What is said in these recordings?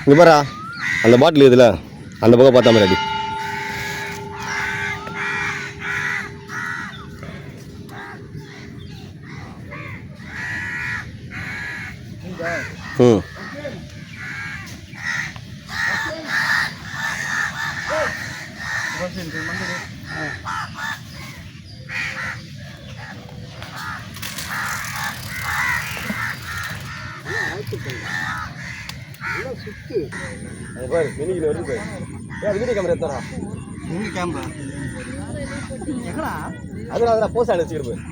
இங்கே பாரா அந்த பாட்டில் இதில் அந்த பக்கம் பார்த்தா மாதிரி அடி. ம் பாரு மினிக்கில் வருது பாரு. ஏன் வீடியோ கேமரா எடுத்தாரா? மினி கேமரா அதெல்லாம் போஸ்ட் அனுப்பிச்சிருப்பேன்.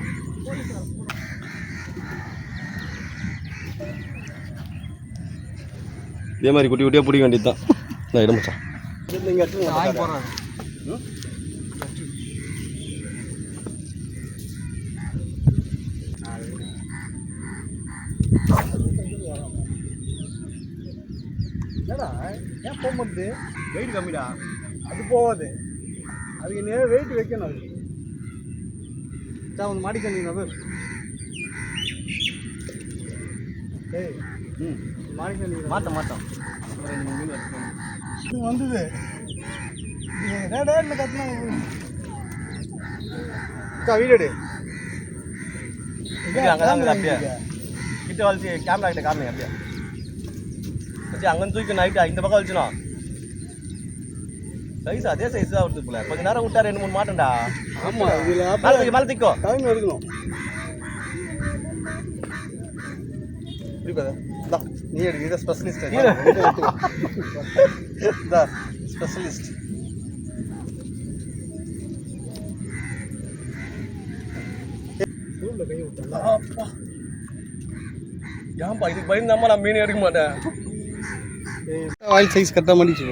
இதே மாதிரி குட்டி குட்டியாக பிடிக்க வேண்டியது தான். நான் இடம் மச்சான் இங்கே வாங்கி போடுறாரு. என்னடா ஏன் போக மாட்டேது? வெயிட் கம்மிடா. அது போகாது. அதுக்கு நேரம் வெயிட் வைக்கணும். அது சார் வந்து மாடி தந்தீங்க பேர். ஏய் மாடி தந்தீங்க மாட்டோம் வந்தது கத்துனா வீடு அப்படியே கிட்ட வலிச்சு கேமரா கிட்ட காமிங்க அப்படியே வச்சு அங்கே தூக்கி நைட்டா இந்த பக்கம் வலிச்சுனோம். சைஸ் அதே சைஸ் தான் வருது போல. கொஞ்ச நேரம் விட்டா 2-3 மாட்டேன்டா. ஆமா இதுல மேலே திக்கோ டைம் எடுக்கணும். நீ எடுக்க இதை ஸ்பெஷலிஸ்ட் ஸ்பெஷலிஸ்ட். ஏன்பா இதுக்கு பயந்தாம நான் மீன் எடுக்க மாட்டேன். ஆயில் சைஸ் கரெக்டாக பண்ணிச்சு.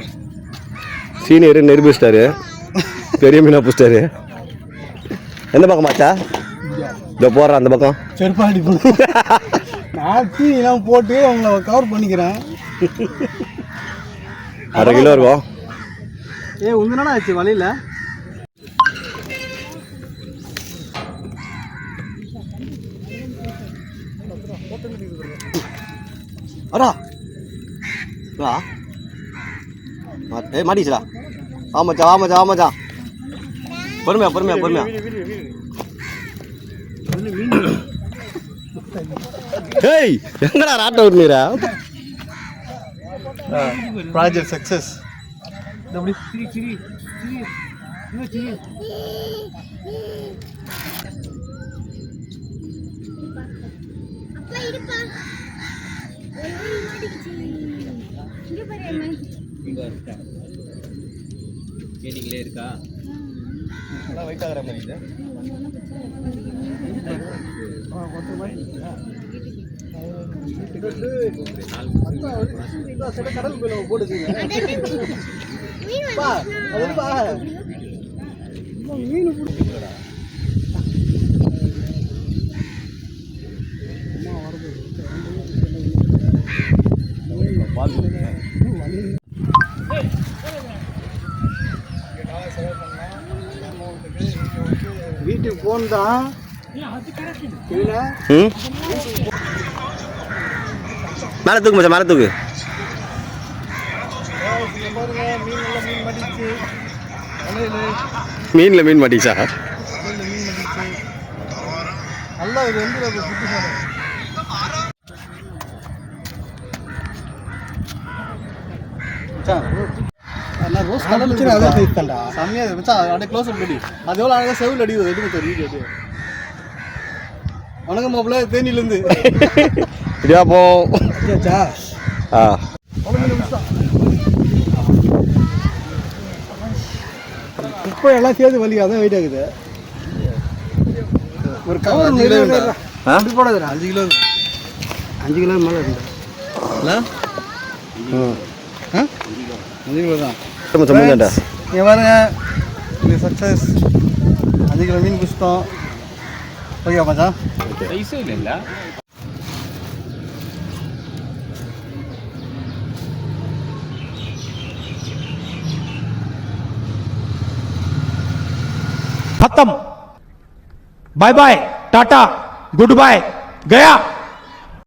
சீனியர் நெருப்பிச்சிட்டாரு, பெரிய மீனாக பிடிச்சிட்டாரு. எந்த பக்கம் மாச்சா? இதோ போடுறேன் அந்த பக்கம். செருப்பாடி நான் தீனிலாம் போட்டு அவங்கள கவர் பண்ணிக்கிறேன். 1/2 கிலோ இருக்கும். உங்களாடா ஆச்சு வலையில் அரா மாட்டிச்சுடா. ஆமாச்சா பொறுமையா. ஏய் எங்கடா ராட்ட விட்டுறா? Project success. இருக்கா வெயிட் ஆகிற மாதிரி கடல் போடுது மீன் வீட்டுக்கு போன்தான் மேலே தூக்கு மச்சான், மேலே தூக்கு. மீனில் மீன் மாட்டிச்சா? நல்லா இது வந்து ரோஸ் கலர் செம்மையா மச்சான். அப்படியே க்ளோஸ் அப் பண்ணி அது எவ்வளோ அழகாக செவில் அடிக்குது. எடுக்க வீடியோ அது. வணக்கம் மாப்பிள்ள தேனியிலேருந்து இடியா போ. இப்போ எல்லாம் சேர்த்து வலி அதான் வெயிட் ஆகுது. ஒரு கவர் 5 கிலோ அப்படி போடாது. 5 கிலோ 5 கிலோ மேலே இருக்கு. 5 கிலோ தான். இங்கே பாருங்க, இது சக்ஸஸ். 5 கிலோ மீன் பிடிச்சிட்டோம். ஓகே மச்சான். இல்லை खत्म. Bye bye, tata, goodbye, गया.